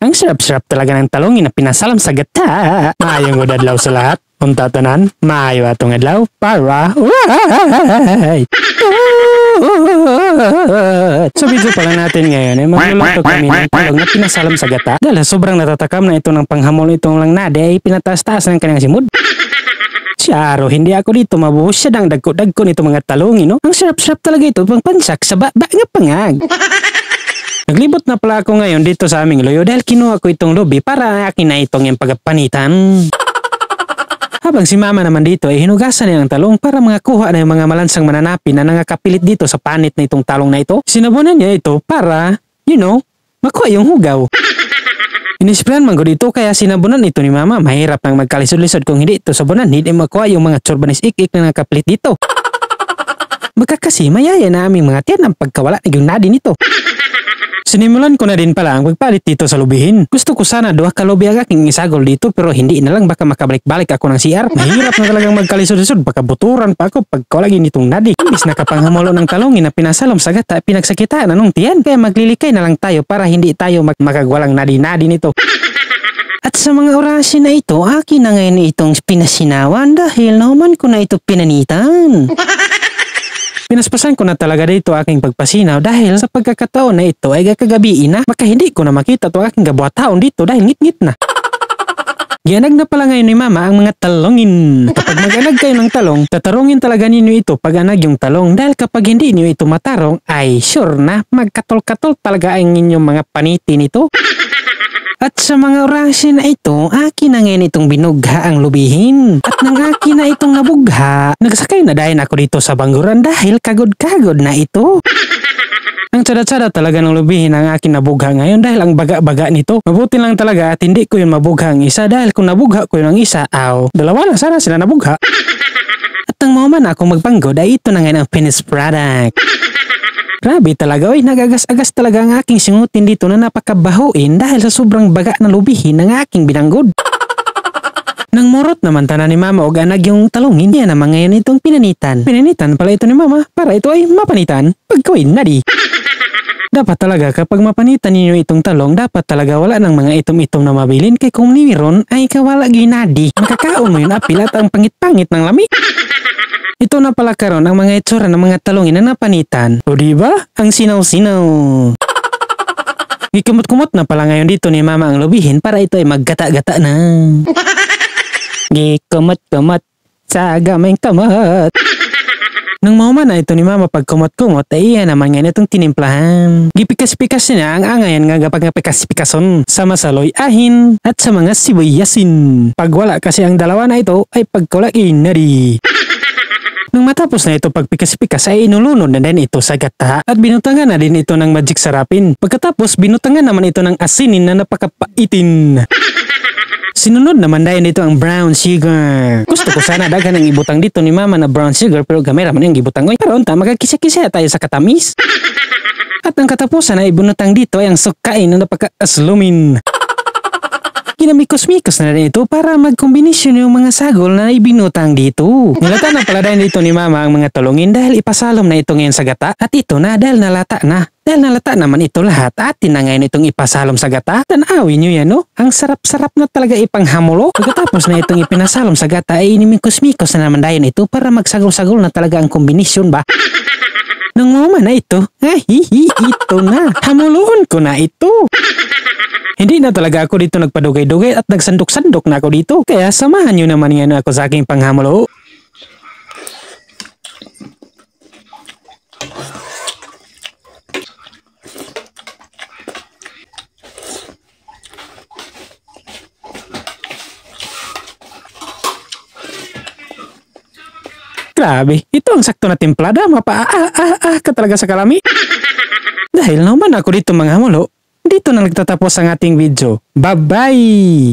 Ang sarap-sarap talaga ng talong na pinasalam sa gata. Maayong udadlaw sa lahat. Unta tanan, maayo atong adlaw para so video pala natin ngayon magluluto kami ng talong na pinasalam sa gata. Dahil sobrang natatakam na ito ng panghamol itong lang nade ay pinataas-taas ng kanyang simod. Siyaro, hindi ako dito mabuhos siya ng dagko-dagko nito mga talong, no? Ang sarap-sarap talaga ito pang pansak sa baba nga pangag. Naglibot na pala ako ngayon dito sa aming loyo dahil kinuha ko itong lubi para akin na itong yung pagpanitan. Habang si mama naman dito ay hinugasan niya ang talong para makakuha na yung mga malansang mananapin na nangakapilit dito sa panit na itong talong na ito. Sinabunan niya ito para, makuha yung hugaw. Inisprayan man ko dito kaya sinabunan ito ni mama. Mahirap nang magkalisod-lisod kung hindi ito sabunan. Hindi makuha yung mga tsorbanis ik-ik na nakapilit dito. Baka kasi mayaya na aming mga tiyan ang pagkawala na yung nadi nito. Sinimulan ko na din pala ang pagpalit dito sa lubihin. Gusto ko sana 2 kalubi ang aking isagol dito pero hindi na lang baka makabalik-balik ako ng CR. Mahirap na talagang magkalisod-lisod baka buturan pa ako pagkawalagi nitong nadi. Imbis na kapanghamulo ng talongin na pinasalom sa gata pinagsakitaan anong tiyan. Kaya maglilikay na lang tayo para hindi tayo makagwalang nadi-nadi nito. At sa mga orasin na ito, akin na ngayon itong pinasinawan dahil naman ko na ito pinanitan. Pinaspasan ko na talaga dito aking pagpasinaw dahil sa pagkakataon na ito ay kagabiin na maka hindi ko na makita ito aking gabuataon dito dahil ngit-ngit na. Gianag na pala ngayon ni mama ang mga talongin. Kapag mag-anag kayo ng talong, tatarungin talaga ninyo ito pag anag yung talong dahil kapag hindi niyo ito matarong ay sure na magkatol-katol talaga ang inyong mga paniti nito. At sa mga orasin na ito, akin na ngayon itong binugha ang lubihin. At nang akin na itong nabugha, nagsakay na dahil ako dito sa bangguran dahil kagod-kagod na ito. Ang tsada-tsada talaga ng lubihin ang akin nabugha ngayon dahil ang baga-baga nito. Mabuti lang talaga at hindi ko yun mabugha ang isa dahil kung nabugha ko yun ang isa, dalawa na sana sila nabugha. At ang moment akong magpanggod ay ito na ngayon ang finished product. Grabe talaga, nagagas-agas talaga ang aking singutin dito na napakabahuin dahil sa sobrang baga na lubihin ng aking binanggod. Nang morot naman tanan ni mama o ganag yung talongin, yan naman ngayon itong pinanitan. Pinanitan pala ito ni mama para ito ay mapanitan pagkawin na di. Dapat talaga kapag mapanitan ninyo itong talong, dapat talaga wala ng mga itom-itom na mabilin kay kung niron ay kawala ginadi. Makakaon mo yun apil at ang pangit-pangit ng lami. Ito na pala karon ang mga itsura ng mga talongin na napanitan. O diba? Ang sinaw-sinaw. Gikumot-kumot na pala ngayon dito ni mama ang lubihin para ito ay maggata-gata na. Gikumot-kumot sa gamay kamot. Nang mauma na ito ni mama pag kumot-kumot ay iyan naman ngayon itong tinimplahan. Gipikas-pikas niya ang angayan nga kapag pikas-pikason sa masaloy ahin at sa mga sibuyasin. Pag wala kasi ang dalawa na ito ay pagkulain na rin. Nang matapos na ito pagpikas-pikas ay inulunod na din ito sa gata at binutangan na din ito ng magic sarapin. Pagkatapos binutangan naman ito ng asinin na napakapaitin. Sinunod naman dahil dito ang brown sugar. Gusto ko sana daghan ang ibutang dito ni mama na brown sugar pero gamay raman yung ibutang ko. Pero unta magkakisa-kisa tayo sa katamis. At ang katapusan ay ibunutang dito ay ang sukain na napaka-aslumin. Ginamikos-mikos na rin ito para magkombinasyon yung mga sagol na ibinutang dito. Nilata na pala dahil dito ni mama ang mga talongin dahil ipasalom na ito ngayon sa gata at ito na dahil nalata na. Dahil nalata naman ito lahat atin na ngayon itong ipasalom sa gata. Tanawin nyo yan Ang sarap-sarap na talaga ipanghamulo. Pagkatapos na itong ipinasalom sa gata ay inimikos-mikos na naman dahil ito para magsagol-sagol na talaga ang kombinasyon ba? Nung mama na ito, ito na. Hamuloon ko na ito. Hindi na talaga ako dito nagpadugay-dugay at nagsandok-sandok na ako dito. Kaya samahan nyo naman yan ako sa aking panghamulo. Grabe, ito ang sakto na templada. Ka talaga sa kalami. Dahil naman ako dito manghamulo, dito na nagtatapos ang ating video. Bye-bye!